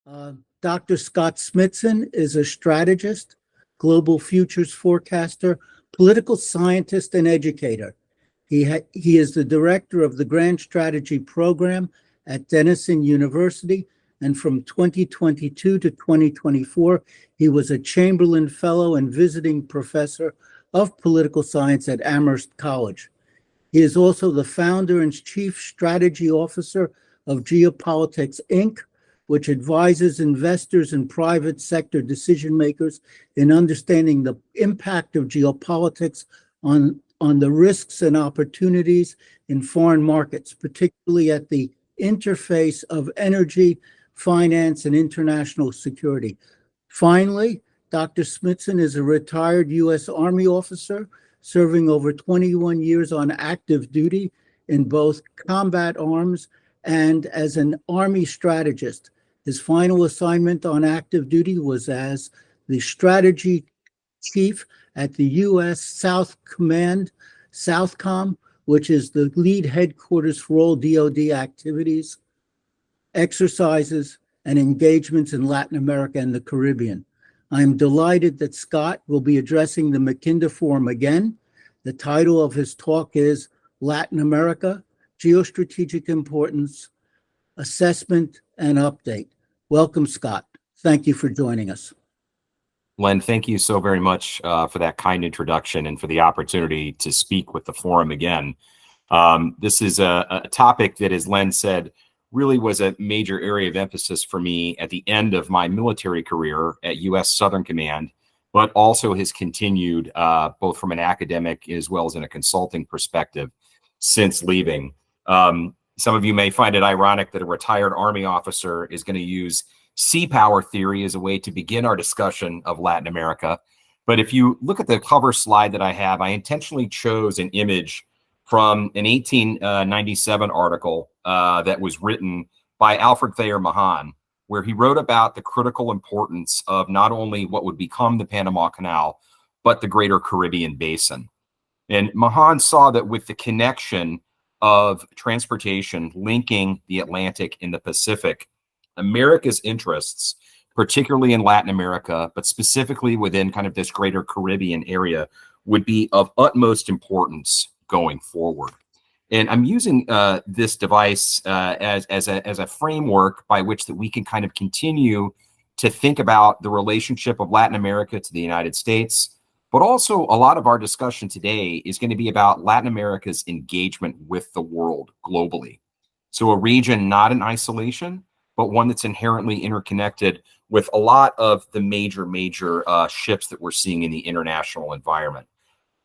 Dr. Scott Smitson is a strategist, global futures forecaster, political scientist, and educator. He is the director of the Grand Strategy Program at Denison University, and from 2022 to 2024, he was a Chamberlain Fellow and visiting professor of political science at Amherst College. He is also the founder and chief strategy officer of Geopolitics, Inc., which advises investors and private sector decision makers in understanding the impact of geopolitics on the risks and opportunities in foreign markets, particularly at the interface of energy, finance, and international security. Finally, Dr. Smitson is a retired U.S. Army officer, serving over 21 years on active duty in both combat arms and as an Army strategist. His final assignment on active duty was as the strategy chief at the U.S. South Command, Southcom, which is the lead headquarters for all DoD activities, exercises, and engagements in Latin America and the Caribbean. I am delighted that Scott will be addressing the Mackinder Forum again. The title of his talk is Latin America, Geostrategic Importance, Assessment, and Update. Welcome, Scott. Thank you for joining us. Len, thank you so very much for that kind introduction and for the opportunity to speak with the forum again. This is a topic that, as Len said, really was a major area of emphasis for me at the end of my military career at U.S. Southern Command, but also has continued both from an academic as well as in a consulting perspective since leaving. Some of you may find it ironic that a retired Army officer is going to use sea power theory as a way to begin our discussion of Latin America. But if you look at the cover slide that I have, I intentionally chose an image from an 1897 article that was written by Alfred Thayer Mahan, where he wrote about the critical importance of not only what would become the Panama Canal, but the greater Caribbean basin. And Mahan saw that with the connection of transportation linking the Atlantic and the Pacific, America's interests, particularly in Latin America, but specifically within kind of this greater Caribbean area, would be of utmost importance going forward. And I'm using this device as a framework by which that we can kind of continue to think about the relationship of Latin America to the United States, but also a lot of our discussion today is going to be about Latin America's engagement with the world globally. So a region not in isolation, but one that's inherently interconnected with a lot of the major shifts that we're seeing in the international environment.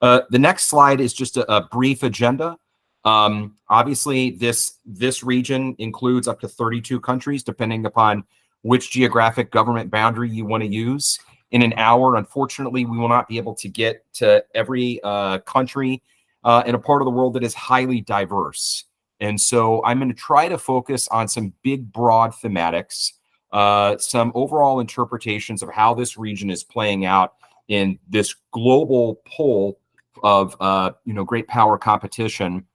The next slide is just a brief agenda. Obviously, this region includes up to 32 countries, depending upon which geographic government boundary you want to use. In an hour, unfortunately, we will not be able to get to every country in a part of the world that is highly diverse. And so I'm going to try to focus on some big, broad thematics, some overall interpretations of how this region is playing out in this global pull of great power competition.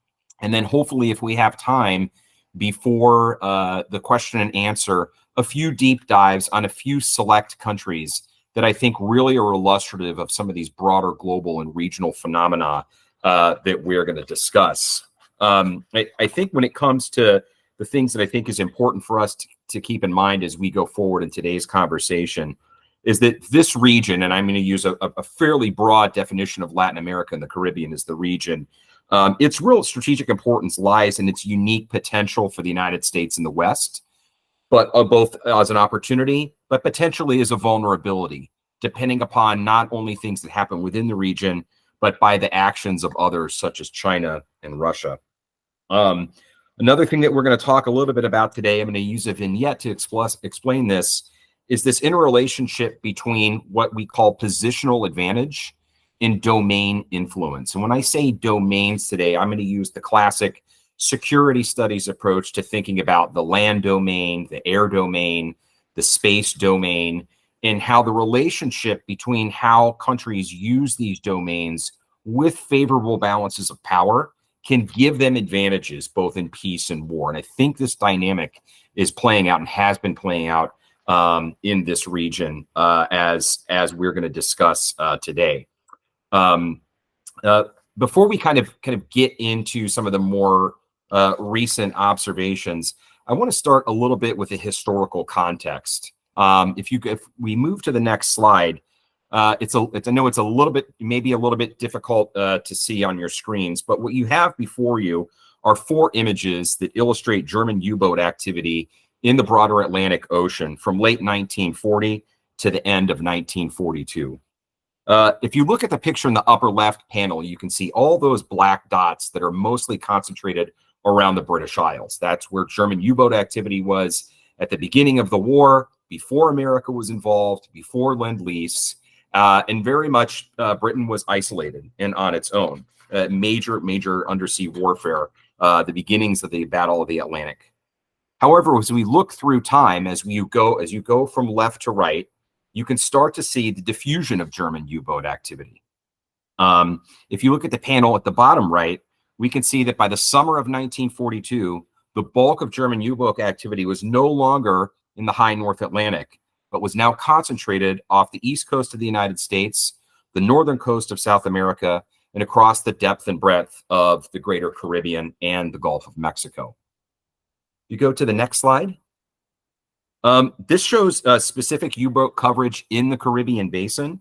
And then hopefully, if we have time before the question and answer, a few deep dives on a few select countries that I think really are illustrative of some of these broader global and regional phenomena that we're going to discuss. I think when it comes to the things that I think is important for us to keep in mind as we go forward in today's conversation is that this region, and I'm going to use a fairly broad definition of Latin America and the Caribbean as the region, its real strategic importance lies in its unique potential for the United States and the West, but both as an opportunity, but potentially as a vulnerability, depending upon not only things that happen within the region, but by the actions of others such as China and Russia. Another thing that we're going to talk a little bit about today, I'm going to use a vignette to explain this, is this interrelationship between what we call positional advantage and domain influence. And when I say domains today, I'm going to use the classic security studies approach to thinking about the land domain, the air domain, the space domain, and how the relationship between how countries use these domains with favorable balances of power can give them advantages both in peace and war. And I think this dynamic is playing out and has been playing out in this region, as we're going to discuss today. Before we kind of get into some of the more recent observations, I want to start a little bit with the historical context. If we move to the next slide, I know it's a little bit, maybe a little bit difficult to see on your screens, but what you have before you are 4 images that illustrate German U-boat activity in the broader Atlantic Ocean from late 1940 to the end of 1942. If you look at the picture in the upper left panel, you can see all those black dots that are mostly concentrated around the British Isles. That's where German U-boat activity was at the beginning of the war, before America was involved, before Lend-Lease, and very much Britain was isolated and on its own. Major undersea warfare, the beginnings of the Battle of the Atlantic. However, as we look through time, as you go from left to right, you can start to see the diffusion of German U-boat activity. If you look at the panel at the bottom right, we can see that by the summer of 1942, the bulk of German U-boat activity was no longer in the high North Atlantic, but was now concentrated off the east coast of the United States, the northern coast of South America, and across the depth and breadth of the greater Caribbean and the Gulf of Mexico. You go to the next slide. This shows specific U-boat coverage in the Caribbean basin.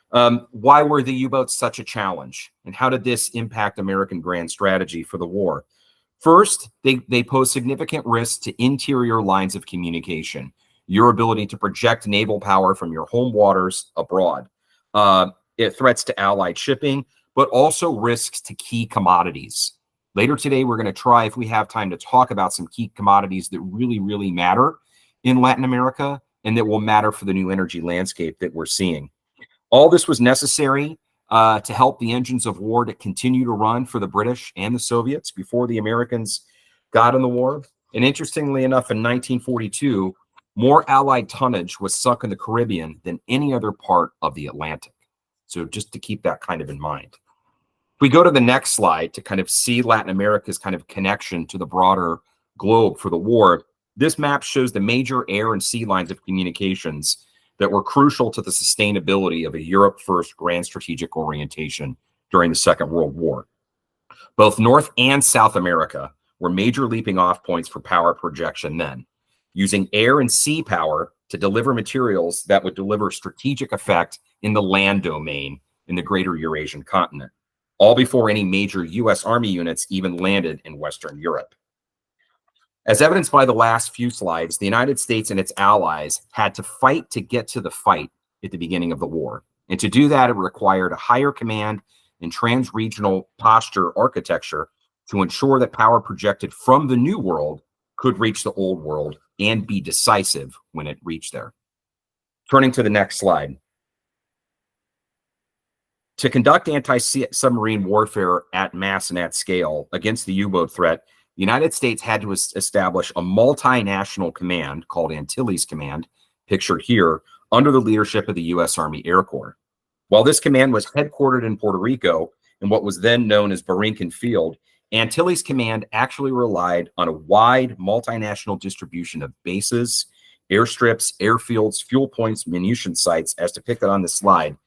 Why were the U-boats such a challenge? And how did this impact American grand strategy for the war? First, they pose significant risks to interior lines of communication, your ability to project naval power from your home waters abroad. It threats to Allied shipping, but also risks to key commodities. Later today, we're going to try, if we have time, to talk about some key commodities that really matter in Latin America and that will matter for the new energy landscape that we're seeing. All this was necessary to help the engines of war to continue to run for the British and the Soviets before the Americans got in the war. And interestingly enough, in 1942, more Allied tonnage was sunk in the Caribbean than any other part of the Atlantic. So just to keep that kind of in mind. If we go to the next slide to kind of see Latin America's kind of connection to the broader globe for the war, this map shows the major air and sea lines of communications that were crucial to the sustainability of a Europe-first grand strategic orientation during the Second World War. Both North and South America were major leaping off points for power projection then, using air and sea power to deliver materials that would deliver strategic effect in the land domain in the greater Eurasian continent, all before any major U.S. Army units even landed in Western Europe. As evidenced by the last few slides, the United States and its allies had to fight to get to the fight at the beginning of the war. And to do that, it required a higher command and trans-regional posture architecture to ensure that power projected from the New World could reach the Old World and be decisive when it reached there. Turning to the next slide. To conduct anti-submarine warfare at mass and at scale against the U-boat threat, the United States had to establish a multinational command called Antilles Command, pictured here, under the leadership of the U.S. Army Air Corps. While this command was headquartered in Puerto Rico in what was then known as Borinquen Field, Antilles Command actually relied on a wide multinational distribution of bases, airstrips, airfields, fuel points, munition sites, as depicted on the slide,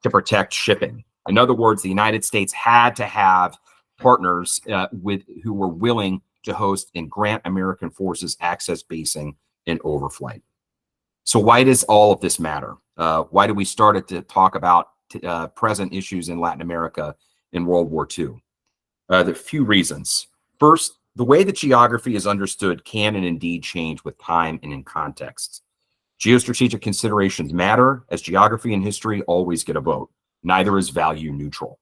to protect shipping. In other words, the United States had to have partners who were willing to host and grant American forces access basing and overflight. So why does all of this matter? Why do we start to talk about present issues in Latin America in World War II? There are a few reasons. First, the way that geography is understood can and indeed change with time and in context. Geostrategic considerations matter, as geography and history always get a vote. Neither is value neutral.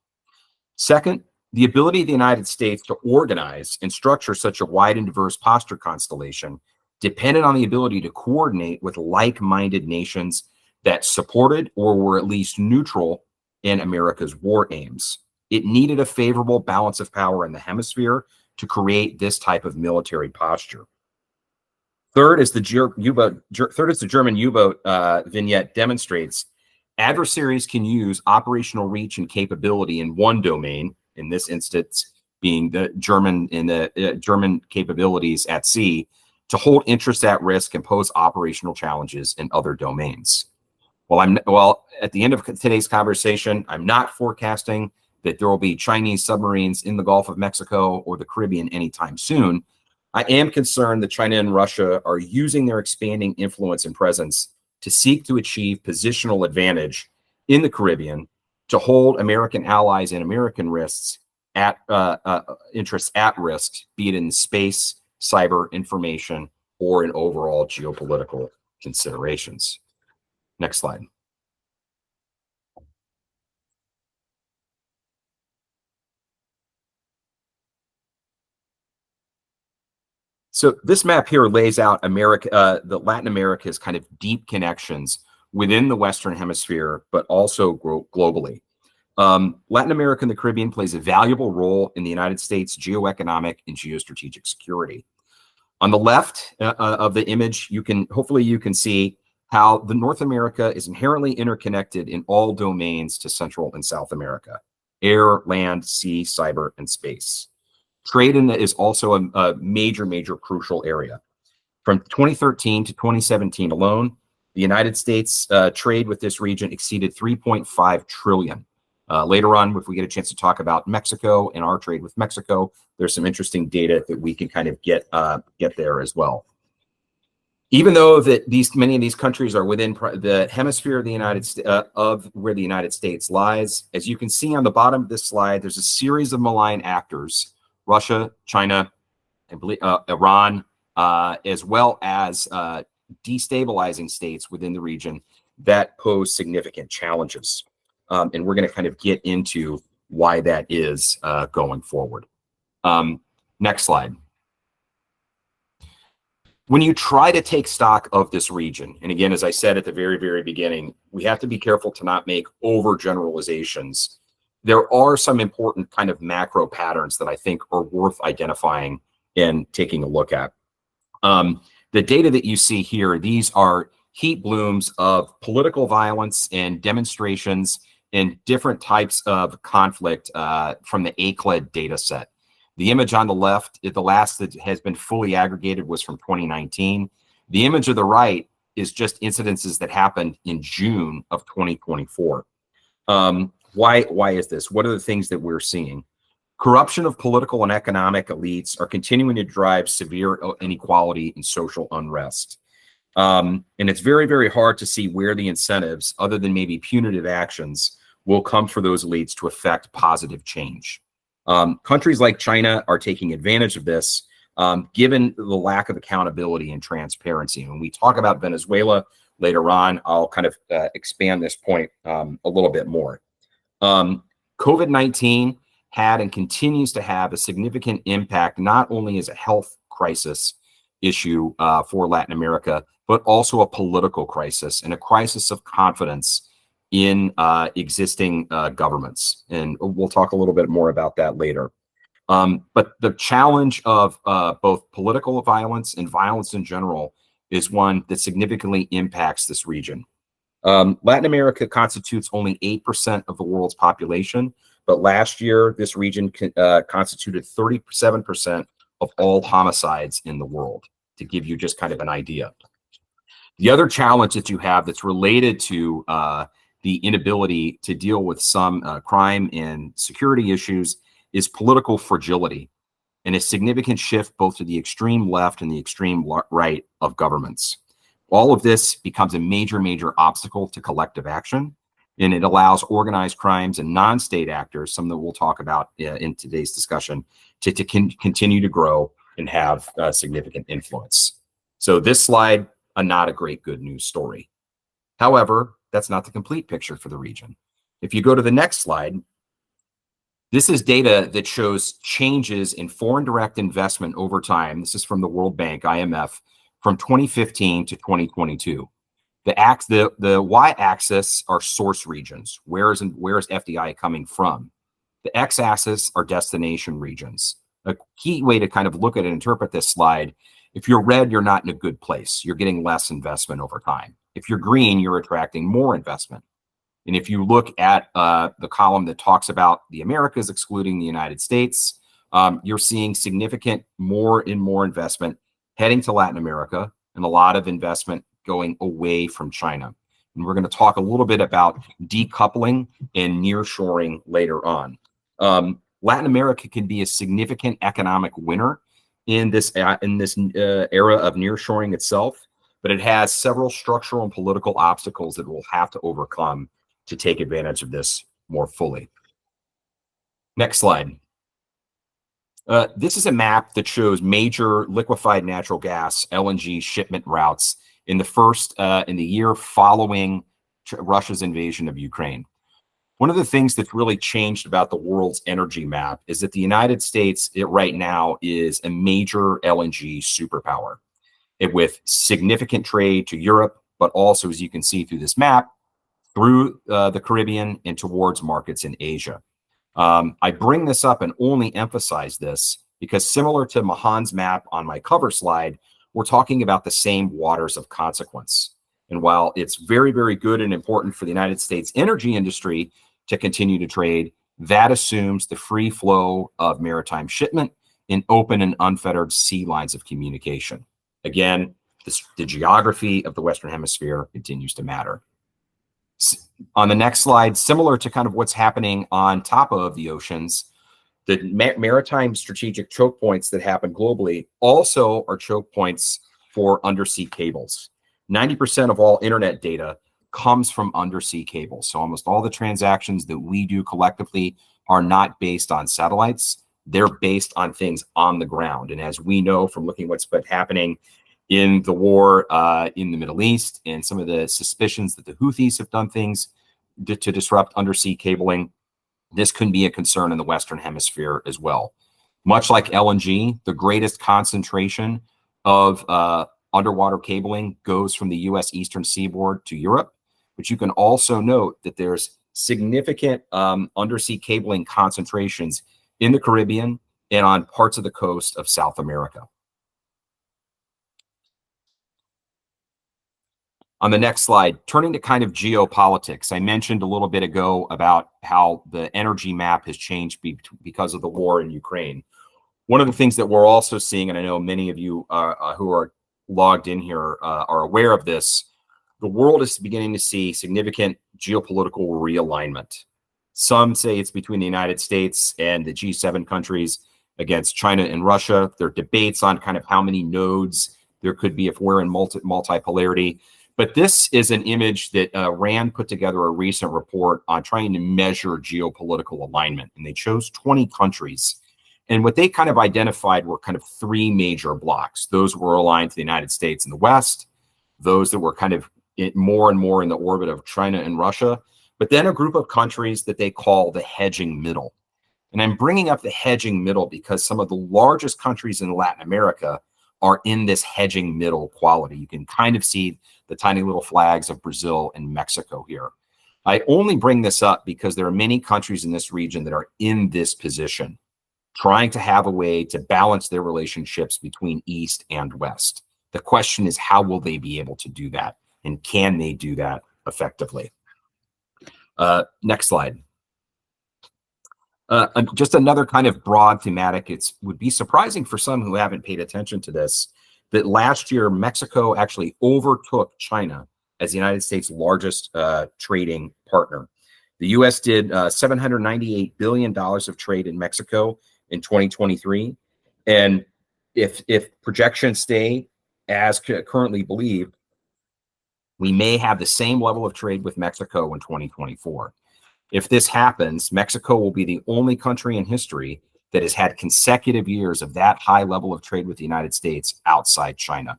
Second, the ability of the United States to organize and structure such a wide and diverse posture constellation depended on the ability to coordinate with like-minded nations that supported or were at least neutral in America's war aims. It needed a favorable balance of power in the hemisphere to create this type of military posture. Third, as the German U-boat vignette demonstrates, adversaries can use operational reach and capability in one domain, in this instance being the German capabilities at sea, to hold interests at risk and pose operational challenges in other domains. Well, at the end of today's conversation, I'm not forecasting that there will be Chinese submarines in the Gulf of Mexico or the Caribbean anytime soon. I am concerned that China and Russia are using their expanding influence and presence to seek to achieve positional advantage in the Caribbean, to hold American allies and American interests at risk, be it in space, cyber, information, or in overall geopolitical considerations. Next slide. So this map here lays out the Latin America's kind of deep connections within the Western Hemisphere, but also globally. Latin America and the Caribbean plays a valuable role in the United States geoeconomic and geostrategic security. On the left of the image, hopefully you can see how the North America is inherently interconnected in all domains to Central and South America: air, land, sea, cyber, and space. Trade is also a major crucial area. From 2013 to 2017 alone, the United States trade with this region exceeded 3.5 trillion. Later on, if we get a chance to talk about Mexico and our trade with Mexico, there's some interesting data that we can kind of get there as well. Even though that many of these countries are within the hemisphere of the United States, of where the United States lies, as you can see on the bottom of this slide, there's a series of malign actors: Russia, China, I believe, Iran, as well as destabilizing states within the region that pose significant challenges. And we're going to kind of get into why that is going forward. Next slide. When you try to take stock of this region, and again, as I said at the very beginning, we have to be careful to not make overgeneralizations. There are some important kind of macro patterns that I think are worth identifying and taking a look at. The data that you see here, these are heat blooms of political violence and demonstrations and different types of conflict from the ACLED data set. The image on the left, the last that has been fully aggregated, was from 2019. The image of the right is just incidences that happened in June of 2024. Why is this? What are the things that we're seeing? Corruption of political and economic elites are continuing to drive severe inequality and social unrest. And it's very hard to see where the incentives, other than maybe punitive actions, will come for those elites to affect positive change. Countries like China are taking advantage of this, given the lack of accountability and transparency. When we talk about Venezuela later on, I'll kind of expand this point a little bit more. COVID-19 had and continues to have a significant impact, not only as a health crisis issue for Latin America, but also a political crisis and a crisis of confidence in existing governments. And we'll talk a little bit more about that later. But the challenge of both political violence and violence in general is one that significantly impacts this region. Latin America constitutes only 8% of the world's population, but last year, this region constituted 37% of all homicides in the world, to give you just kind of an idea. The other challenge that you have that's related to the inability to deal with some crime and security issues is political fragility and a significant shift both to the extreme left and the extreme right of governments. All of this becomes a major obstacle to collective action, and it allows organized crimes and non-state actors, some that we'll talk about in today's discussion, to continue to grow and have significant influence. So this slide, not a great good news story. However, that's not the complete picture for the region. If you go to the next slide, this is data that shows changes in foreign direct investment over time. This is from the World Bank, IMF, from 2015 to 2022. The y-axis are source regions. Where is FDI coming from? The x-axis are destination regions. A key way to kind of look at and interpret this slide: if you're red, you're not in a good place. You're getting less investment over time. If you're green, you're attracting more investment. And if you look at the column that talks about the Americas, excluding the United States, you're seeing significant more and more investment heading to Latin America and a lot of investment going away from China. And we're going to talk a little bit about decoupling and nearshoring later on. Latin America can be a significant economic winner in this era of nearshoring itself, but it has several structural and political obstacles that we'll have to overcome to take advantage of this more fully. Next slide. This is a map that shows major liquefied natural gas (LNG) shipment routes in the year following Russia's invasion of Ukraine. One of the things that's really changed about the world's energy map is that the United States right now is a major LNG superpower, with significant trade to Europe, but also, as you can see through this map, through the Caribbean and towards markets in Asia. I bring this up and only emphasize this because, similar to Mahan's map on my cover slide, we're talking about the same waters of consequence. And while it's very, very good and important for the United States energy industry to continue to trade, that assumes the free flow of maritime shipment in open and unfettered sea lines of communication. Again, the geography of the Western Hemisphere continues to matter. On the next slide, similar to kind of what's happening on top of the oceans, the maritime strategic choke points that happen globally also are choke points for undersea cables. 90% of all internet data comes from undersea cables. So almost all the transactions that we do collectively are not based on satellites. They're based on things on the ground. And as we know from looking what's been happening in the war in the Middle East and some of the suspicions that the Houthis have done things to disrupt undersea cabling, this could be a concern in the Western Hemisphere as well. Much like LNG, the greatest concentration of underwater cabling goes from the U.S. Eastern Seaboard to Europe. But you can also note that there's significant undersea cabling concentrations in the Caribbean and on parts of the coast of South America. On the next slide, turning to kind of geopolitics, I mentioned a little bit ago about how the energy map has changed because of the war in Ukraine. One of the things that we're also seeing, and I know many of you who are logged in here are aware of this, the world is beginning to see significant geopolitical realignment. Some say it's between the United States and the G7 countries against China and Russia. There are debates on kind of how many nodes there could be if we're in multipolarity. But this is an image that RAND put together a recent report on trying to measure geopolitical alignment. And they chose 20 countries. And what they kind of identified were kind of three major blocks. Those were aligned to the United States and the West, those that were kind of more and more in the orbit of China and Russia, but then a group of countries that they call the hedging middle. And I'm bringing up the hedging middle because some of the largest countries in Latin America are in this hedging middle quality. You can kind of see the tiny little flags of Brazil and Mexico here. I only bring this up because there are many countries in this region that are in this position, trying to have a way to balance their relationships between East and West. The question is, how will they be able to do that? And can they do that effectively? Next slide. Just another kind of broad thematic. It would be surprising for some who haven't paid attention to this, that last year, Mexico actually overtook China as the United States' largest trading partner. The U.S. did $798 billion of trade in Mexico in 2023. And if projections stay as currently believed, we may have the same level of trade with Mexico in 2024. If this happens, Mexico will be the only country in history that has had consecutive years of that high level of trade with the United States outside China.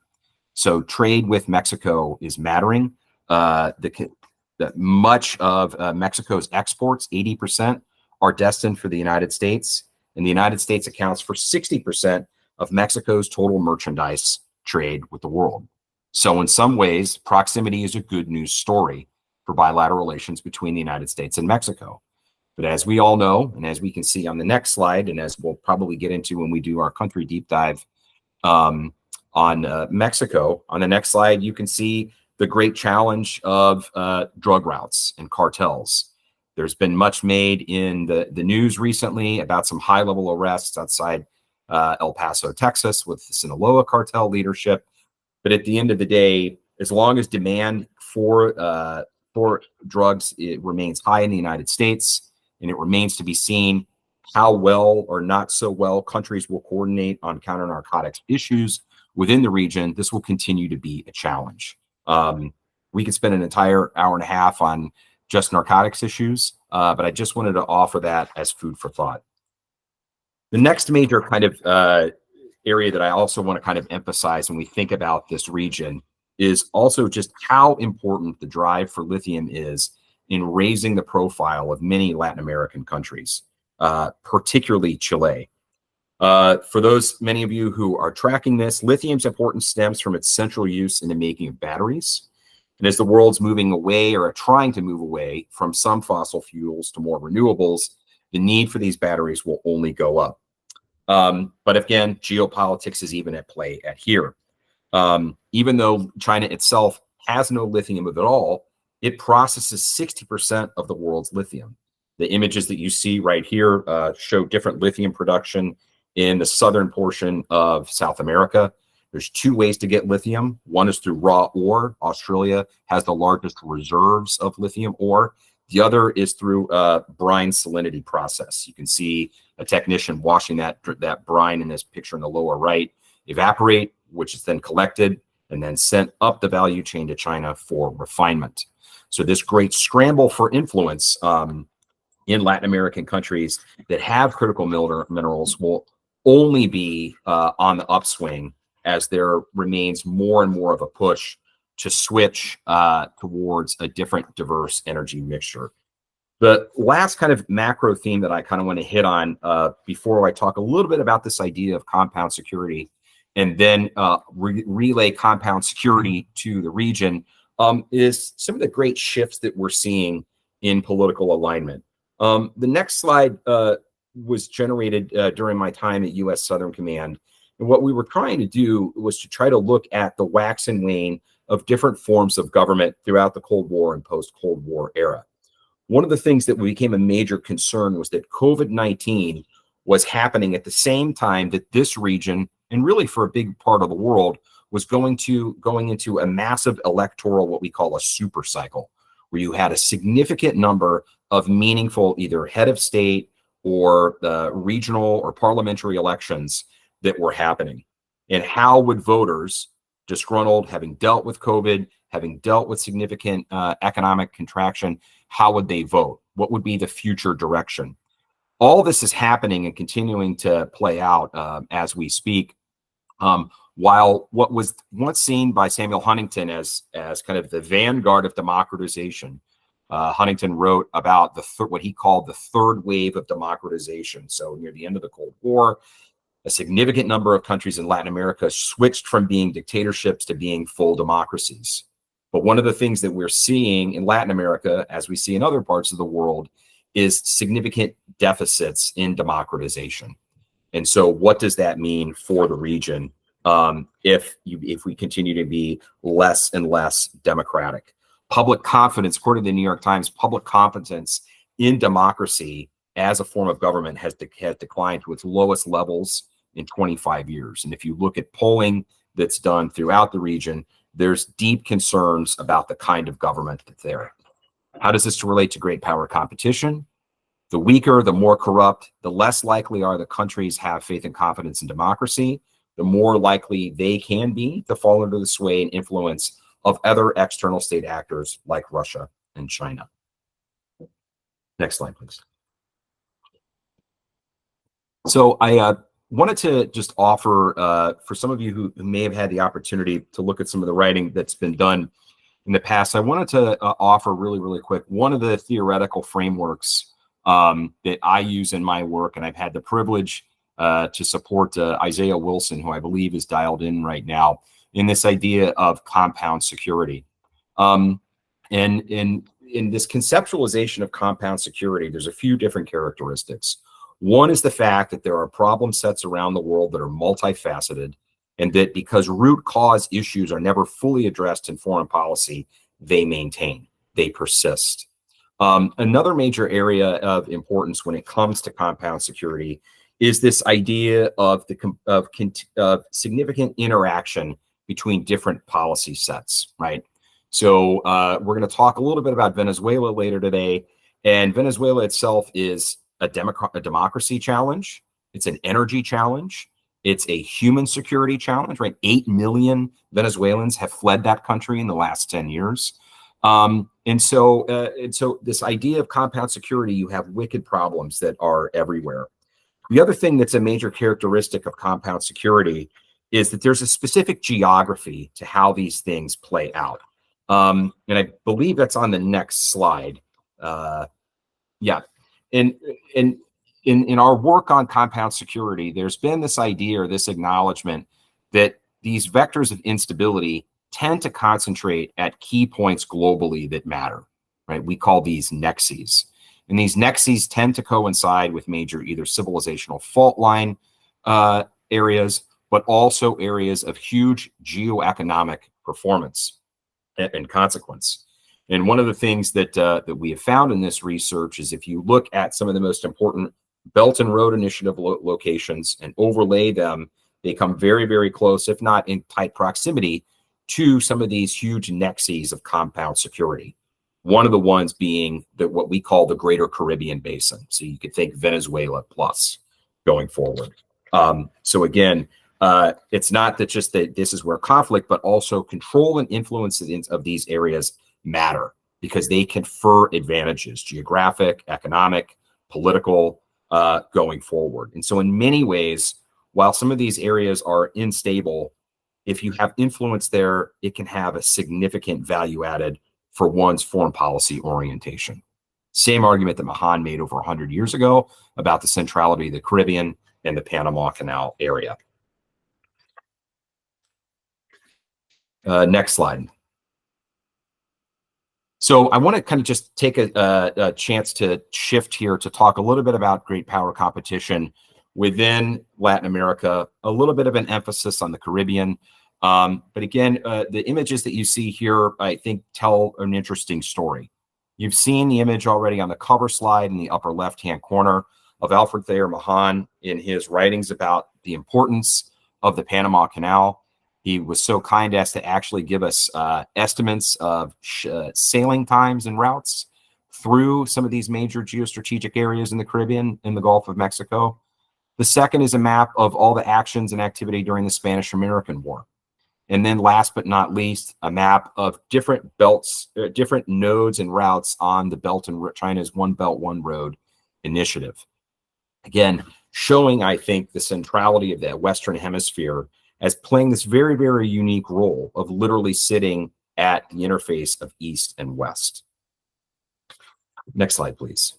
So trade with Mexico is mattering. Much of Mexico's exports, 80%, are destined for the United States, and the United States accounts for 60% of Mexico's total merchandise trade with the world. So in some ways, proximity is a good news story for bilateral relations between the United States and Mexico. But as we all know, and as we can see on the next slide, and as we'll probably get into when we do our country deep dive on Mexico, on the next slide, you can see the great challenge of drug routes and cartels. There's been much made in the news recently about some high-level arrests outside El Paso, Texas, with the Sinaloa cartel leadership. But at the end of the day, as long as demand for drugs it remains high in the United States, and it remains to be seen how well or not so well countries will coordinate on counter narcotics issues within the region, this will continue to be a challenge. We could spend an entire hour and a half on just narcotics issues, but I just wanted to offer that as food for thought. The next major kind of area that I also want to kind of emphasize when we think about this region is also just how important the drive for lithium is in raising the profile of many Latin American countries, particularly Chile. For those, many of you who are tracking this, lithium's importance stems from its central use in the making of batteries. And as the world's moving away or trying to move away from some fossil fuels to more renewables, the need for these batteries will only go up. But again, geopolitics is even at play at here. Even though China itself has no lithium at all, it processes 60% of the world's lithium. The images that you see right here show different lithium production in the southern portion of South America. There's two ways to get lithium. One is through raw ore. Australia has the largest reserves of lithium ore. The other is through a brine salinity process. You can see a technician washing that brine in this picture in the lower right evaporate, which is then collected and then sent up the value chain to China for refinement. So this great scramble for influence in Latin American countries that have critical minerals will only be on the upswing as there remains more and more of a push to switch towards a different diverse energy mixture. The last kind of macro theme that I kind of want to hit on before I talk a little bit about this idea of compound security and then relay compound security to the region is some of the great shifts that we're seeing in political alignment. The next slide was generated during my time at U.S. Southern Command. And what we were trying to do was to try to look at the wax and wane of different forms of government throughout the Cold War and post-Cold War era. One of the things that became a major concern was that COVID-19 was happening at the same time that this region, and really for a big part of the world, was going into a massive electoral, what we call a super cycle, where you had a significant number of meaningful either head of state or regional or parliamentary elections that were happening. And how would voters, disgruntled, having dealt with COVID, having dealt with significant economic contraction, how would they vote? What would be the future direction? All this is happening and continuing to play out as we speak. While what was once seen by Samuel Huntington as kind of the vanguard of democratization, Huntington wrote about what he called the third wave of democratization. So near the end of the Cold War, a significant number of countries in Latin America switched from being dictatorships to being full democracies. But one of the things that we're seeing in Latin America, as we see in other parts of the world, is significant deficits in democratization. And so what does that mean for the region if we continue to be less and less democratic? Public confidence, according to the New York Times, public confidence in democracy as a form of government has declined to its lowest levels in 25 years. And if you look at polling that's done throughout the region, there's deep concerns about the kind of government that's there. How does this relate to great power competition? The weaker, the more corrupt, the less likely are the countries have faith and confidence in democracy, the more likely they can be to fall under the sway and influence of other external state actors like Russia and China. Next slide, please. So I wanted to just offer, for some of you who may have had the opportunity to look at some of the writing that's been done in the past, I wanted to offer really quick one of the theoretical frameworks that I use in my work, and I've had the privilege to support Isaiah Wilson, who I believe is dialed in right now, in this idea of compound security. And in this conceptualization of compound security, there's a few different characteristics. One is the fact that there are problem sets around the world that are multifaceted, and that because root cause issues are never fully addressed in foreign policy, they persist. Another major area of importance when it comes to compound security is this idea of significant interaction between different policy sets, right? So we're going to talk a little bit about Venezuela later today, and Venezuela itself is a democracy challenge. It's an energy challenge. It's a human security challenge, right? 8 million Venezuelans have fled that country in the last 10 years. And so this idea of compound security, you have wicked problems that are everywhere. The other thing that's a major characteristic of compound security is that there's a specific geography to how these things play out. And I believe that's on the next slide. Yeah. And in our work on compound security, there's been this idea or this acknowledgement that these vectors of instability tend to concentrate at key points globally that matter, right? We call these nexes. And these nexes tend to coincide with major either civilizational fault line areas, but also areas of huge geoeconomic performance and consequence. And one of the things that we have found in this research is if you look at some of the most important Belt and Road Initiative locations and overlay them, they come very, very close, if not in tight proximity, to some of these huge nexes of compound security. One of the ones being what we call the Greater Caribbean Basin. So you could think Venezuela plus going forward. So again, it's not that just that this is where conflict, but also control and influence of these areas matter because they confer advantages, geographic, economic, political, going forward. And so in many ways, while some of these areas are unstable, if you have influence there, it can have a significant value added for one's foreign policy orientation. Same argument that Mahan made over 100 years ago about the centrality of the Caribbean and the Panama Canal area. Next slide. So I want to kind of just take a chance to shift here to talk a little bit about great power competition within Latin America, a little bit of an emphasis on the Caribbean. But again, the images that you see here, I think, tell an interesting story. You've seen the image already on the cover slide in the upper left-hand corner of Alfred Thayer Mahan in his writings about the importance of the Panama Canal. He was so kind as to actually give us estimates of sailing times and routes through some of these major geostrategic areas in the Caribbean, in the Gulf of Mexico. The second is a map of all the actions and activity during the Spanish-American War. And then last but not least, a map of different belts, different nodes and routes on the Belt and China's One Belt, One Road initiative. Again, showing, I think, the centrality of the Western Hemisphere as playing this very, very unique role of literally sitting at the interface of East and West. Next slide, please.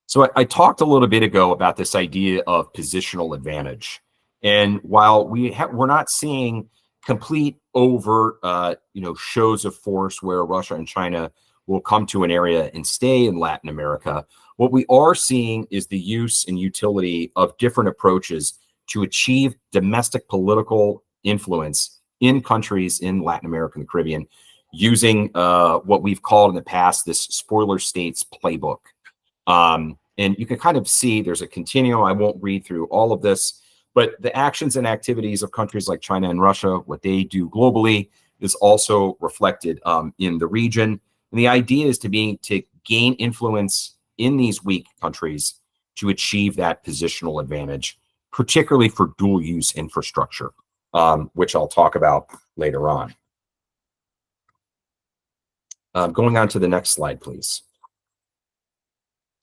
So I talked a little bit ago about this idea of positional advantage. And while we're not seeing complete overt, shows of force where Russia and China will come to an area and stay in Latin America, what we are seeing is the use and utility of different approaches to achieve domestic political influence in countries in Latin America and the Caribbean using what we've called in the past this spoiler states playbook. And you can kind of see there's a continuum. I won't read through all of this, but the actions and activities of countries like China and Russia, what they do globally, is also reflected in the region. And the idea is to gain influence in these weak countries to achieve that positional advantage, particularly for dual use infrastructure, which I'll talk about later on. Going on to the next slide, please.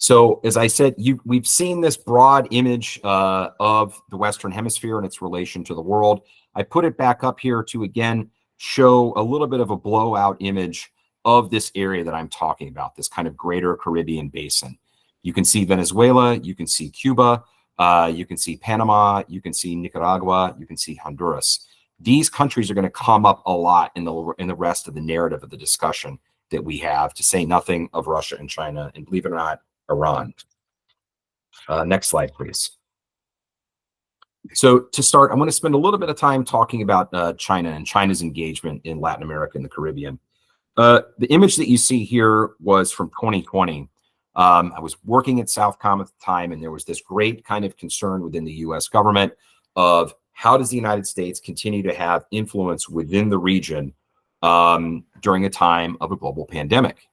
So as I said, we've seen this broad image of the Western Hemisphere and its relation to the world. I put it back up here to, again, show a little bit of a blowout image of this area that I'm talking about, this kind of greater Caribbean basin. You can see Venezuela, you can see Cuba, you can see Panama, you can see Nicaragua, you can see Honduras. These countries are going to come up a lot in the rest of the narrative of the discussion that we have, to say nothing of Russia and China, and believe it or not, Iran. Next slide, please. So to start, I'm going to spend a little bit of time talking about China and China's engagement in Latin America and the Caribbean. The image that you see here was from 2020, I was working at Southcom at the time, and there was this great kind of concern within the US government of how does the United States continue to have influence within the region during a time of a global pandemic.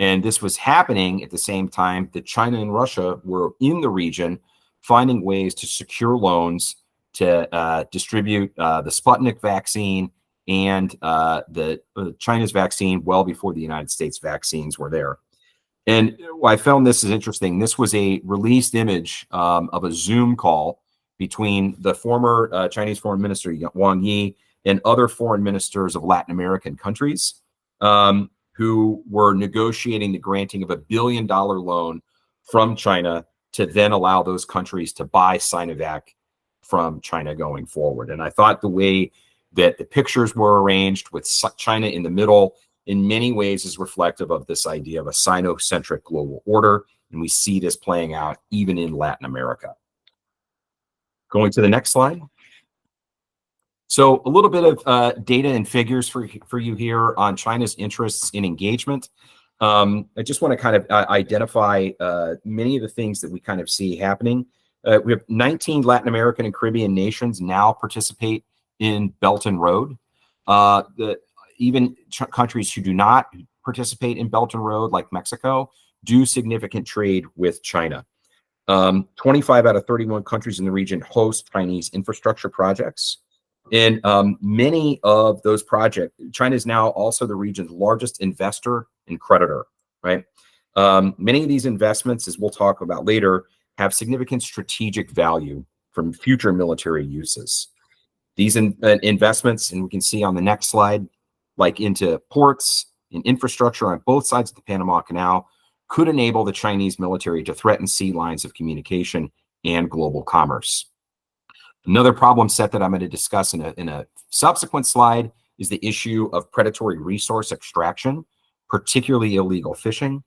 And this was happening at the same time that China and Russia were in the region, finding ways to secure loans to distribute the Sputnik vaccine and the China's vaccine well before the United States vaccines were there. And I found this is interesting. This was a released image of a Zoom call between the former Chinese Foreign Minister Wang Yi and other foreign ministers of Latin American countries who were negotiating the granting of $1 billion loan from China to then allow those countries to buy Sinovac from China going forward. And I thought the way that the pictures were arranged with China in the middle in many ways is reflective of this idea of a Sino-centric global order. And we see this playing out even in Latin America. Going to the next slide. So a little bit of data and figures for you here on China's interests in engagement. I just want to kind of identify many of the things that we kind of see happening. We have 19 Latin American and Caribbean nations now participate in Belt and Road. Even countries who do not participate in Belt and Road, like Mexico, do significant trade with China. 25 out of 31 countries in the region host Chinese infrastructure projects. And many of those projects, China is now also the region's largest investor and creditor, right? Many of these investments, as we'll talk about later, have significant strategic value from future military uses. These investments, and we can see on the next slide, like into ports and infrastructure on both sides of the Panama Canal, could enable the Chinese military to threaten sea lines of communication and global commerce. Another problem set that I'm going to discuss in a subsequent slide is the issue of predatory resource extraction, particularly illegal fishing.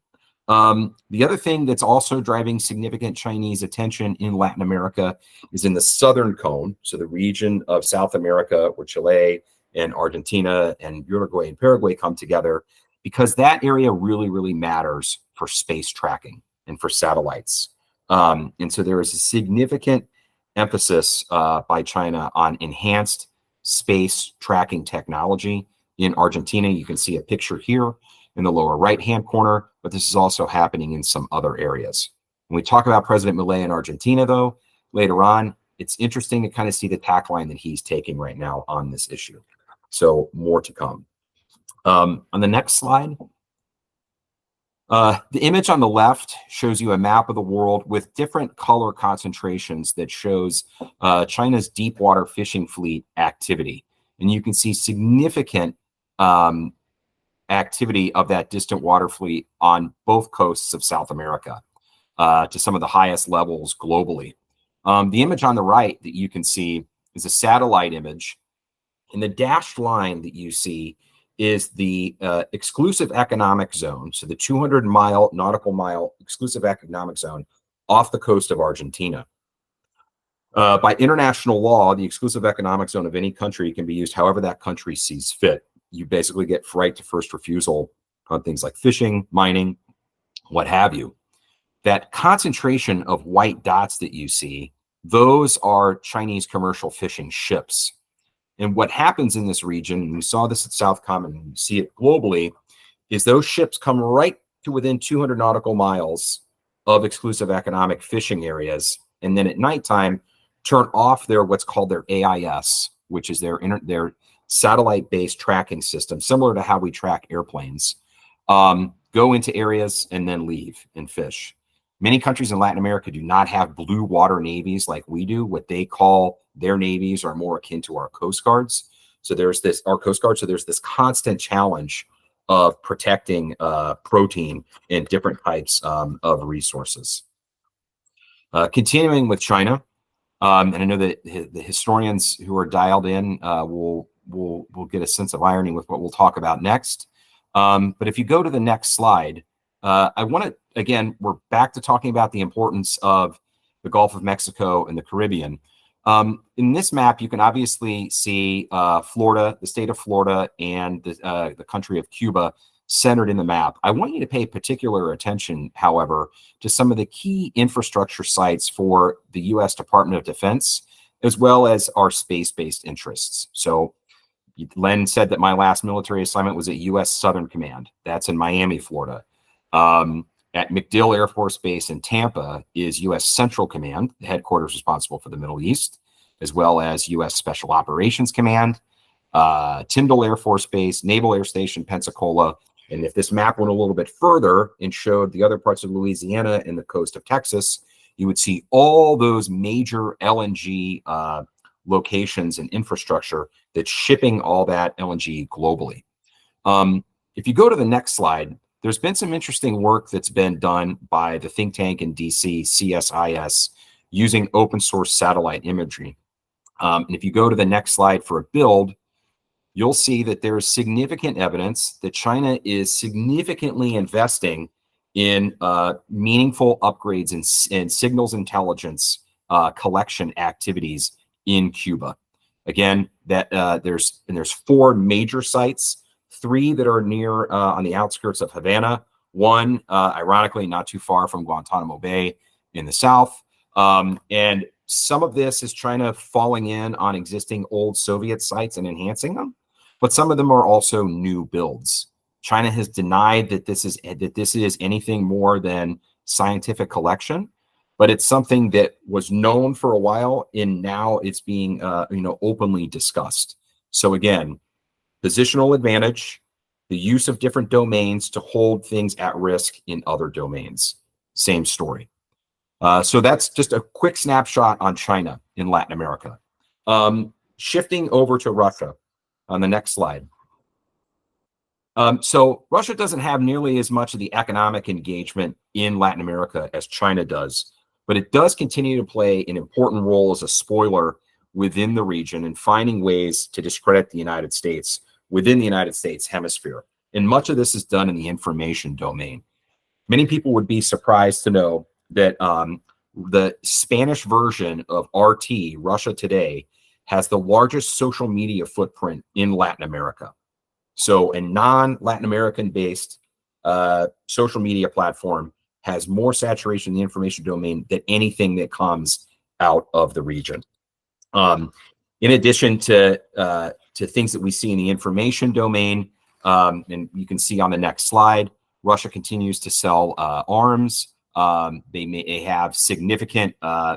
The other thing that's also driving significant Chinese attention in Latin America is in the southern cone, so the region of South America where Chile and Argentina and Uruguay and Paraguay come together, because that area really, really matters for space tracking and for satellites. And so there is a significant emphasis by China on enhanced space tracking technology in Argentina. You can see a picture here in the lower right-hand corner, but this is also happening in some other areas. When we talk about President Milei in Argentina, though, later on, it's interesting to kind of see the tack line that he's taking right now on this issue. So more to come. On the next slide, the image on the left shows you a map of the world with different color concentrations that shows China's deep water fishing fleet activity. And you can see significant activity of that distant water fleet on both coasts of South America to some of the highest levels globally. The image on the right that you can see is a satellite image, and the dashed line that you see is the exclusive economic zone, so the 200-mile nautical mile exclusive economic zone off the coast of Argentina. By international law, the exclusive economic zone of any country can be used however that country sees fit. You basically get right to first refusal on things like fishing, mining, what have you. That concentration of white dots that you see, those are Chinese commercial fishing ships. And what happens in this region, and we saw this at Southcom and we see it globally, is those ships come right to within 200 nautical miles of exclusive economic fishing areas, and then at nighttime turn off their what's called their AIS, which is their satellite-based tracking system, similar to how we track airplanes, go into areas and then leave and fish. Many countries in Latin America do not have blue water navies like we do. What they call their navies are more akin to our coast guards. So there's this, our coast guard, so there's this constant challenge of protecting protein and different types of resources. Continuing with China, and I know that the historians who are dialed in will get a sense of irony with what we'll talk about next. But if you go to the next slide, I want to, again, we're back to talking about the importance of the Gulf of Mexico and the Caribbean. In this map, you can obviously see Florida, the state of Florida, and the country of Cuba centered in the map. I want you to pay particular attention, however, to some of the key infrastructure sites for the U.S. Department of Defense, as well as our space-based interests. So Len said that my last military assignment was at U.S. Southern Command. That's in Miami, Florida. At MacDill Air Force Base in Tampa is U.S. Central Command, the headquarters responsible for the Middle East, as well as U.S. Special Operations Command, Tyndall Air Force Base, Naval Air Station, Pensacola. And if this map went a little bit further and showed the other parts of Louisiana and the coast of Texas, you would see all those major LNG locations and infrastructure that's shipping all that LNG globally. If you go to the next slide, there's been some interesting work that's been done by the think tank in DC, CSIS, using open source satellite imagery. And if you go to the next slide for a build, you'll see that there is significant evidence that China is significantly investing in meaningful upgrades in signals intelligence collection activities in Cuba. Again, that there's 4 major sites, 3 that are near on the outskirts of Havana, 1 ironically not too far from Guantanamo Bay in the south. And some of this is China falling in on existing old Soviet sites and enhancing them, but some of them are also new builds. China has denied that this is anything more than scientific collection, but it's something that was known for a while, and now it's being openly discussed. So again, positional advantage, the use of different domains to hold things at risk in other domains. Same story. So that's just a quick snapshot on China in Latin America. Shifting over to Russia on the next slide. So Russia doesn't have nearly as much of the economic engagement in Latin America as China does, but it does continue to play an important role as a spoiler within the region and finding ways to discredit the United States within the United States hemisphere. And much of this is done in the information domain. Many people would be surprised to know that the Spanish version of RT, Russia Today, has the largest social media footprint in Latin America. So a non-Latin American based social media platform has more saturation in the information domain than anything that comes out of the region. In addition to things that we see in the information domain, and you can see on the next slide, Russia continues to sell arms. They have significant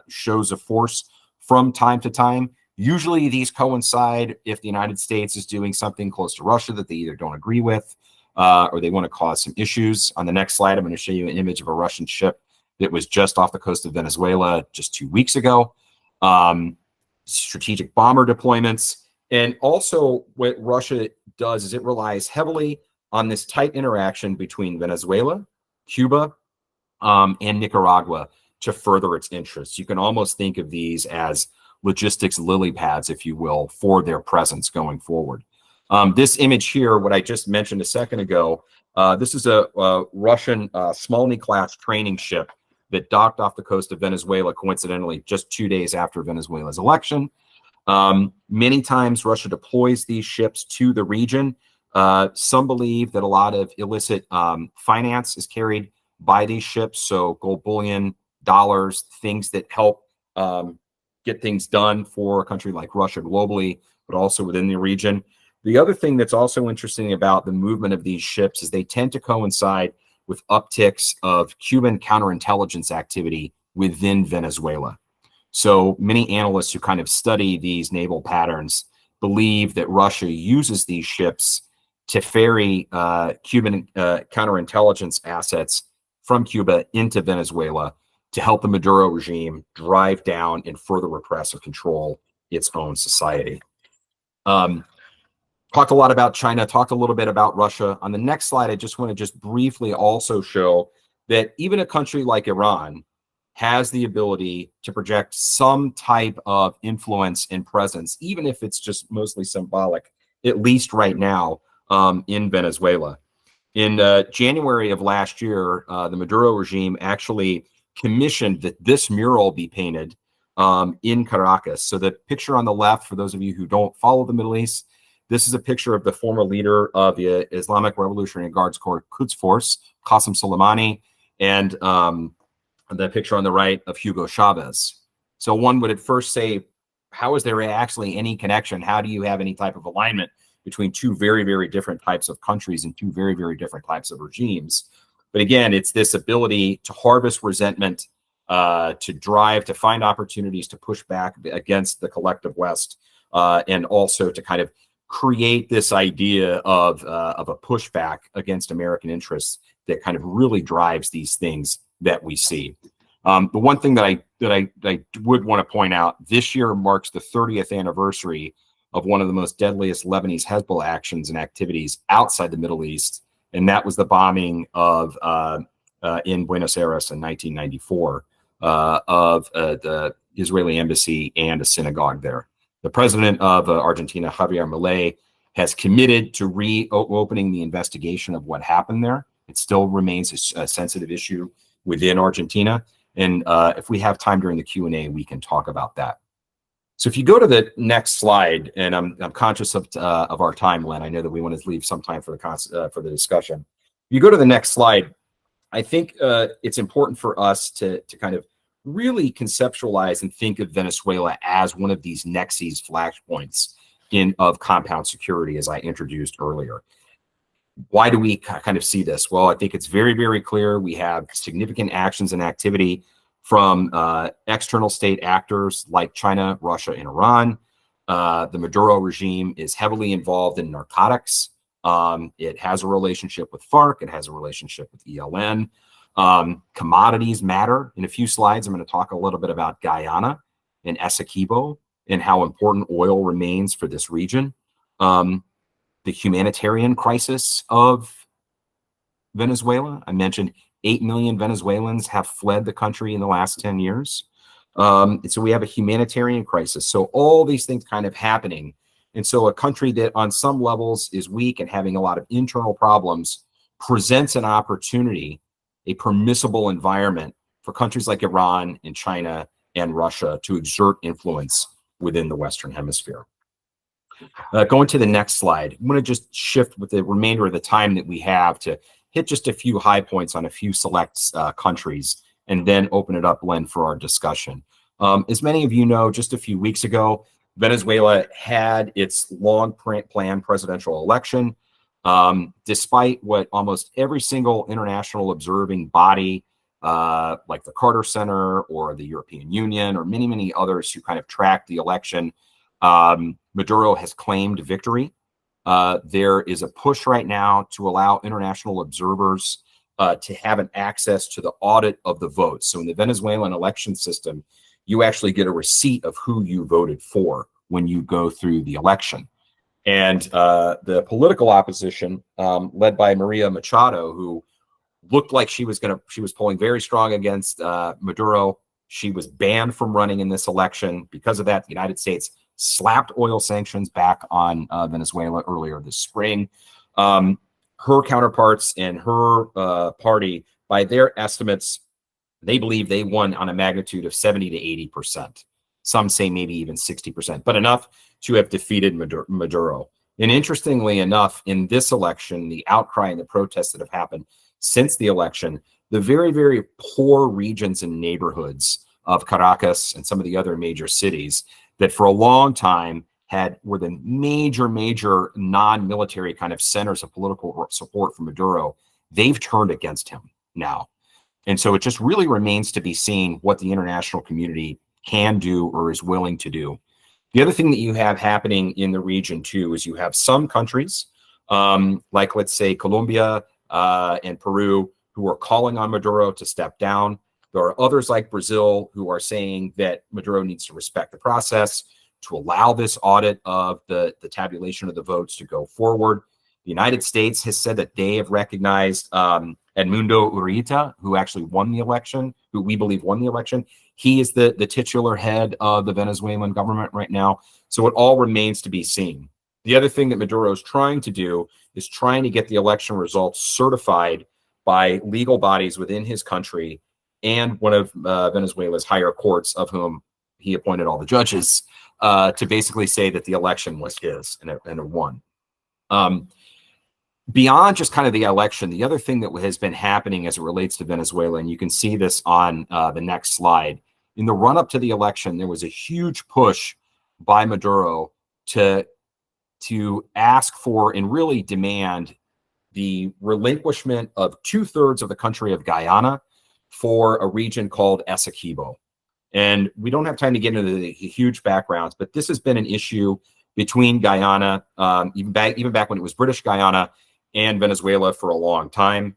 shows of force from time to time. Usually these coincide if the United States is doing something close to Russia that they either don't agree with or they want to cause some issues. On the next slide, I'm going to show you an image of a Russian ship that was just off the coast of Venezuela just 2 weeks ago. Strategic bomber deployments. And also what Russia does is it relies heavily on this tight interaction between Venezuela, Cuba, and Nicaragua to further its interests. You can almost think of these as logistics lily pads, if you will, for their presence going forward. This image here, what I just mentioned a second ago, this is a Russian Smolny-class training ship that docked off the coast of Venezuela, coincidentally, just 2 days after Venezuela's election. Many times Russia deploys these ships to the region. Some believe that a lot of illicit finance is carried by these ships. So gold bullion, dollars, things that help get things done for a country like Russia globally, but also within the region. The other thing that's also interesting about the movement of these ships is they tend to coincide with upticks of Cuban counterintelligence activity within Venezuela. So many analysts who kind of study these naval patterns believe that Russia uses these ships to ferry Cuban counterintelligence assets from Cuba into Venezuela to help the Maduro regime drive down and further repress or control its own society. Talked a lot about China, talked a little bit about Russia. On the next slide, I just want to briefly also show that even a country like Iran has the ability to project some type of influence and presence, even if it's just mostly symbolic, at least right now, in Venezuela. In January of last year, the Maduro regime actually commissioned that this mural be painted in Caracas. So the picture on the left, for those of you who don't follow the Middle East, This is a picture of the former leader of the Islamic Revolutionary Guards Corps Quds Force, Qasem Soleimani, and the picture on the right of Hugo Chavez. So one would at first say, how is there actually any connection? How do you have any type of alignment between two very, very different types of countries and two very, very different types of regimes? But again, it's this ability to harvest resentment, to drive, to find opportunities to push back against the collective West, and also to kind of create this idea of a pushback against American interests that kind of really drives these things that we see. The one thing that I would want to point out, this year marks the 30th anniversary of one of the most deadliest Lebanese Hezbollah actions and activities outside the Middle East, and that was the bombing of in Buenos Aires in 1994 of the Israeli embassy and a synagogue there. The president of Argentina, Javier Milei, has committed to reopening the investigation of what happened there. It still remains a sensitive issue within Argentina. And if we have time during the Q&A, we can talk about that. So if you go to the next slide, and I'm conscious of our time, Len, I know that we want to leave some time for the discussion. If you go to the next slide, I think it's important for us to kind of really conceptualize and think of Venezuela as one of these nexus flashpoints of compound security, as I introduced earlier. Why do we kind of see this? Well, I think it's very, very clear. We have significant actions and activity from external state actors like China, Russia, and Iran. The Maduro regime is heavily involved in narcotics. It has a relationship with FARC. It has a relationship with ELN. Commodities matter. In a few slides, I'm going to talk a little bit about Guyana and Essequibo and how important oil remains for this region. The humanitarian crisis of Venezuela. I mentioned 8 million Venezuelans have fled the country in the last 10 years. And so we have a humanitarian crisis. So all these things kind of happening. And so a country that on some levels is weak and having a lot of internal problems presents an opportunity, a permissible environment for countries like Iran and China and Russia to exert influence within the Western Hemisphere. Going to the next slide, I'm going to just shift with the remainder of the time that we have to hit just a few high points on a few select countries and then open it up, Len, for our discussion. As many of you know, just a few weeks ago, Venezuela had its long-planned presidential election. Despite what almost every single international observing body, like the Carter Center or the European Union or many, many others who kind of tracked the election, Maduro has claimed victory. There is a push right now to allow international observers to have an access to the audit of the votes. So in the Venezuelan election system, you actually get a receipt of who you voted for when you go through the election. And the political opposition, led by Maria Machado, who looked like she was polling very strong against Maduro. She was banned from running in this election. Because of that, the United States slapped oil sanctions back on Venezuela earlier this spring. Her counterparts and her party, by their estimates, they believe they won on a magnitude of 70 to 80%. Some say maybe even 60%, but enough to have defeated Maduro. And interestingly enough, in this election, the outcry and the protests that have happened since the election, the very, very poor regions and neighborhoods of Caracas and some of the other major cities that for a long time were the major non-military kind of centers of political support for Maduro, they've turned against him now. And so it just really remains to be seen what the international community can do or is willing to do. The other thing that you have happening in the region too is you have some countries like, let's say, Colombia and Peru, who are calling on Maduro to step down. There are others like Brazil who are saying that Maduro needs to respect the process to allow this audit of the tabulation of the votes to go forward. The United States has said that they have recognized Edmundo Urita, who actually won the election, who we believe won the election. He is the titular head of the Venezuelan government right now. So it all remains to be seen. The other thing that Maduro is trying to do is trying to get the election results certified by legal bodies within his country and one of Venezuela's higher courts, of whom he appointed all the judges, to basically say that the election was his and it won. Beyond just kind of the election, the other thing that has been happening as it relates to Venezuela, and you can see this on the next slide, in the run-up to the election, there was a huge push by Maduro to ask for and really demand the relinquishment of 2/3 of the country of Guyana for a region called Essequibo. And we don't have time to get into the huge backgrounds, but this has been an issue between Guyana, even back when it was British Guyana, and Venezuela for a long time.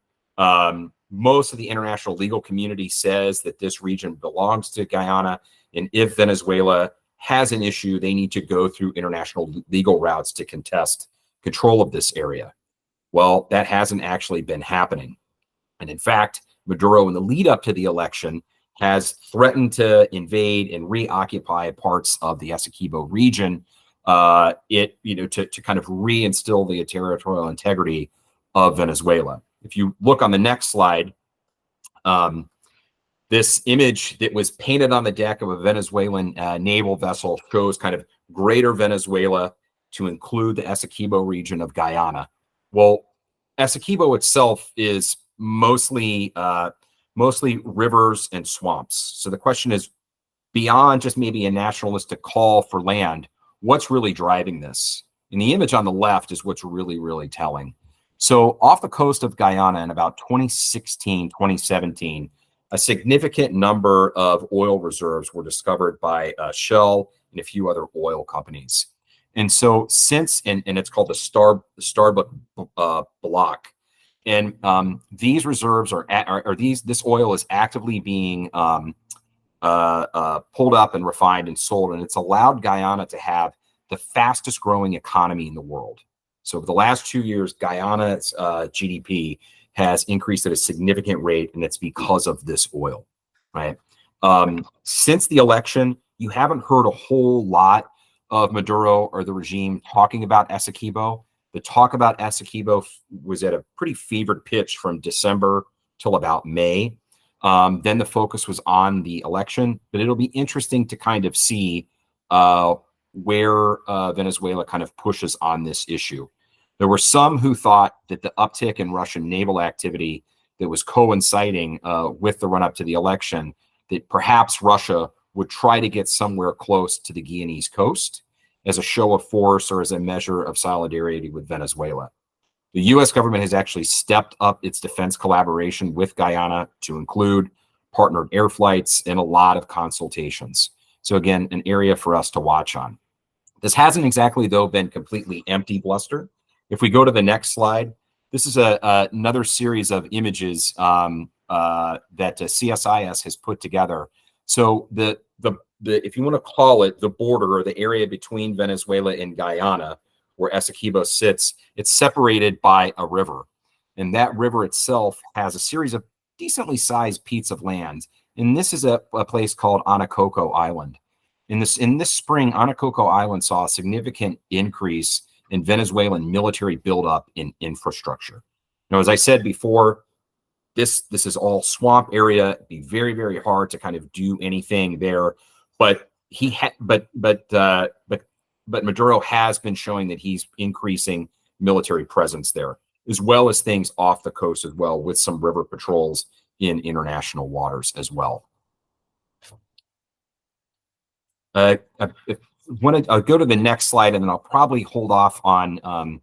Most of the international legal community says that this region belongs to Guyana, and if Venezuela has an issue, they need to go through international legal routes to contest control of this area. Well, that hasn't actually been happening. And in fact, Maduro, in the lead up to the election, has threatened to invade and reoccupy parts of the Essequibo region, to kind of reinstill the territorial integrity of Venezuela. If you look on the next slide, this image that was painted on the deck of a Venezuelan naval vessel shows kind of greater Venezuela to include the Essequibo region of Guyana. Well, Essequibo itself is mostly rivers and swamps. So the question is, beyond just maybe a nationalistic call for land, what's really driving this? And the image on the left is what's really, really telling. So off the coast of Guyana in about 2016, 2017, a significant number of oil reserves were discovered by Shell and a few other oil companies. And so since, and it's called the Starbuck block, and these reserves this oil is actively being pulled up and refined and sold, and it's allowed Guyana to have the fastest growing economy in the world. So over the last 2 years, Guyana's GDP has increased at a significant rate, and it's because of this oil, right? Since the election, you haven't heard a whole lot of Maduro or the regime talking about Essequibo. The talk about Essequibo was at a pretty fevered pitch from December till about May. Then the focus was on the election, but it'll be interesting to kind of see where Venezuela kind of pushes on this issue. There were some who thought that the uptick in Russian naval activity that was coinciding with the run-up to the election, that perhaps Russia would try to get somewhere close to the Guyanese coast as a show of force or as a measure of solidarity with Venezuela. The U.S. government has actually stepped up its defense collaboration with Guyana to include partnered air flights and a lot of consultations. So again, an area for us to watch on. This hasn't exactly, though, been completely empty bluster. If we go to the next slide, this is another series of images that CSIS has put together. So the if you want to call it the border or the area between Venezuela and Guyana, where Essequibo sits, it's separated by a river. And that river itself has a series of decently sized peats of land. And this is a place called Anacoco Island. In this spring, Anacoco Island saw a significant increase in Venezuelan military buildup in infrastructure. Now, as I said before, this is all swamp area. It'd be very, very hard to kind of do anything there. But Maduro has been showing that he's increasing military presence there, as well as things off the coast as well, with some river patrols in international waters as well. I'll go to the next slide, and then I'll probably hold off on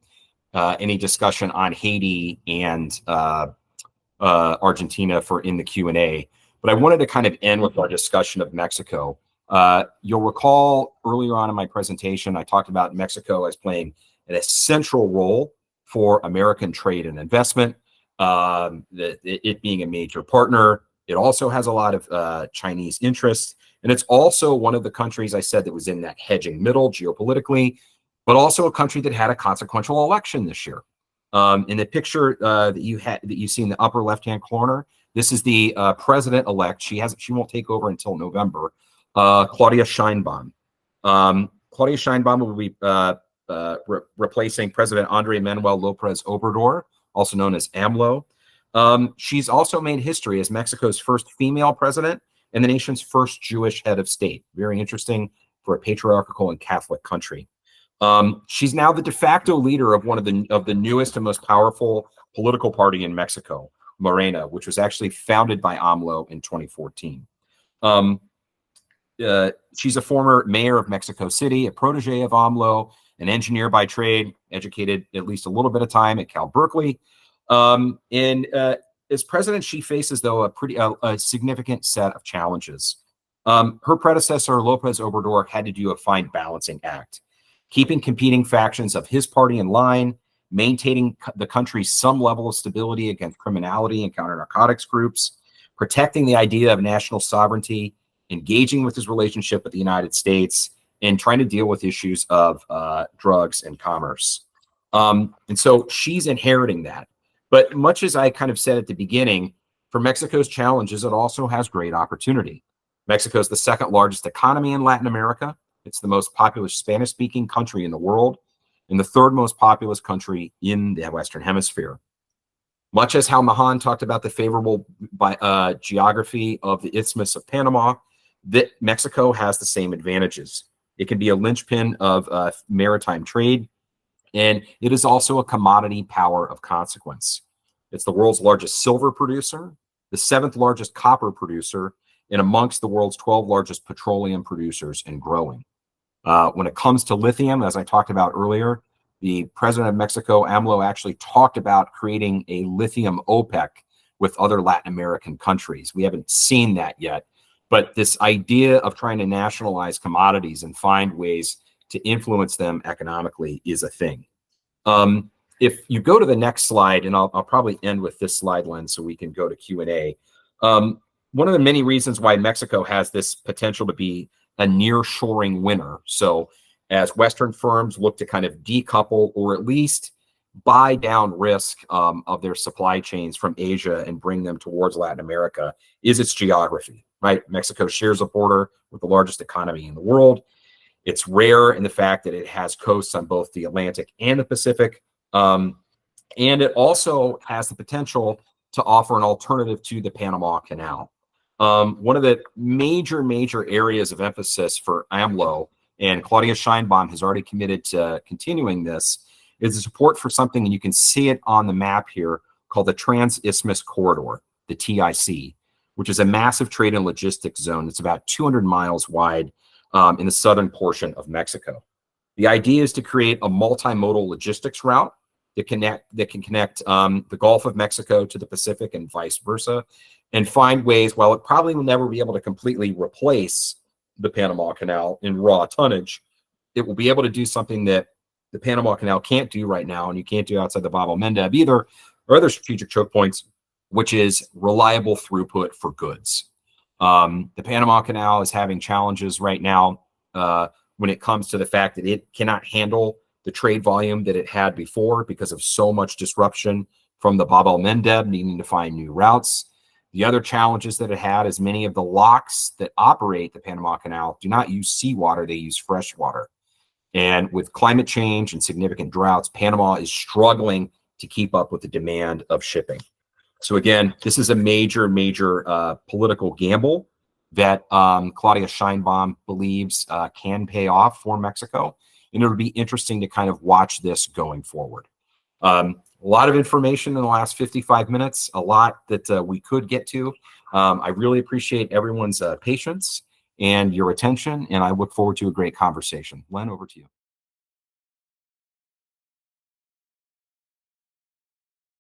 any discussion on Haiti and Argentina for in the Q&A. But I wanted to kind of end with our discussion of Mexico. You'll recall earlier on in my presentation, I talked about Mexico as playing an essential role for American trade and investment, it being a major partner. It also has a lot of Chinese interests. And it's also one of the countries I said that was in that hedging middle geopolitically, but also a country that had a consequential election this year. In the picture that you see in the upper left-hand corner, this is the president-elect. She won't take over until November. Claudia Sheinbaum. Claudia Sheinbaum will be replacing President Andrés Manuel López Obrador, also known as AMLO. She's also made history as Mexico's first female president and the nation's first Jewish head of state. Very interesting for a patriarchal and Catholic country. She's now the de facto leader of one of the newest and most powerful political party in Mexico, Morena, which was actually founded by AMLO in 2014. She's a former mayor of Mexico City, a protege of AMLO, an engineer by trade, educated at least a little bit of time at Cal Berkeley. As president, she faces, though, a significant set of challenges. Her predecessor, López Obrador, had to do a fine balancing act, keeping competing factions of his party in line, maintaining the country's some level of stability against criminality and counter-narcotics groups, protecting the idea of national sovereignty, engaging with his relationship with the United States, and trying to deal with issues of drugs and commerce. And so she's inheriting that. But much as I kind of said at the beginning, for Mexico's challenges, it also has great opportunity. Mexico is the second largest economy in Latin America. It's the most populous Spanish-speaking country in the world, and the third most populous country in the Western Hemisphere. Much as how Mahan talked about the favorable geography of the Isthmus of Panama, that Mexico has the same advantages. It can be a linchpin of maritime trade, and it is also a commodity power of consequence. It's the world's largest silver producer, the seventh largest copper producer, and amongst the world's 12 largest petroleum producers and growing. When it comes to lithium, as I talked about earlier, the president of Mexico, AMLO, actually talked about creating a lithium OPEC with other Latin American countries. We haven't seen that yet, but this idea of trying to nationalize commodities and find ways to influence them economically is a thing. If you go to the next slide, and I'll probably end with this slide, Len, so we can go to Q&A. One of the many reasons why Mexico has this potential to be a nearshoring winner. So as Western firms look to kind of decouple or at least buy down risk of their supply chains from Asia and bring them towards Latin America, is its geography, right? Mexico shares a border with the largest economy in the world. It's rare in the fact that it has coasts on both the Atlantic and the Pacific. And it also has the potential to offer an alternative to the Panama Canal. One of the major areas of emphasis for AMLO, and Claudia Sheinbaum has already committed to continuing this, is the support for something, and you can see it on the map here, called the Trans-Isthmus Corridor, the TIC, which is a massive trade and logistics zone that's about 200 miles wide in the southern portion of Mexico. The idea is to create a multimodal logistics route that can connect the Gulf of Mexico to the Pacific and vice versa, and find ways, while it probably will never be able to completely replace the Panama Canal in raw tonnage, it will be able to do something that the Panama Canal can't do right now, and you can't do outside the Bab el-Mandeb either, or other strategic choke points, which is reliable throughput for goods. The Panama Canal is having challenges right now when it comes to the fact that it cannot handle the trade volume that it had before because of so much disruption from the Bab el-Mandeb needing to find new routes. The other challenges that it had is many of the locks that operate the Panama Canal do not use seawater, they use fresh water. And with climate change and significant droughts, Panama is struggling to keep up with the demand of shipping. So again, this is a major political gamble that Claudia Sheinbaum believes can pay off for Mexico. And it'll be interesting to kind of watch this going forward. A lot of information in the last 55 minutes, a lot that we could get to. I really appreciate everyone's patience and your attention, and I look forward to a great conversation. Len, over to you.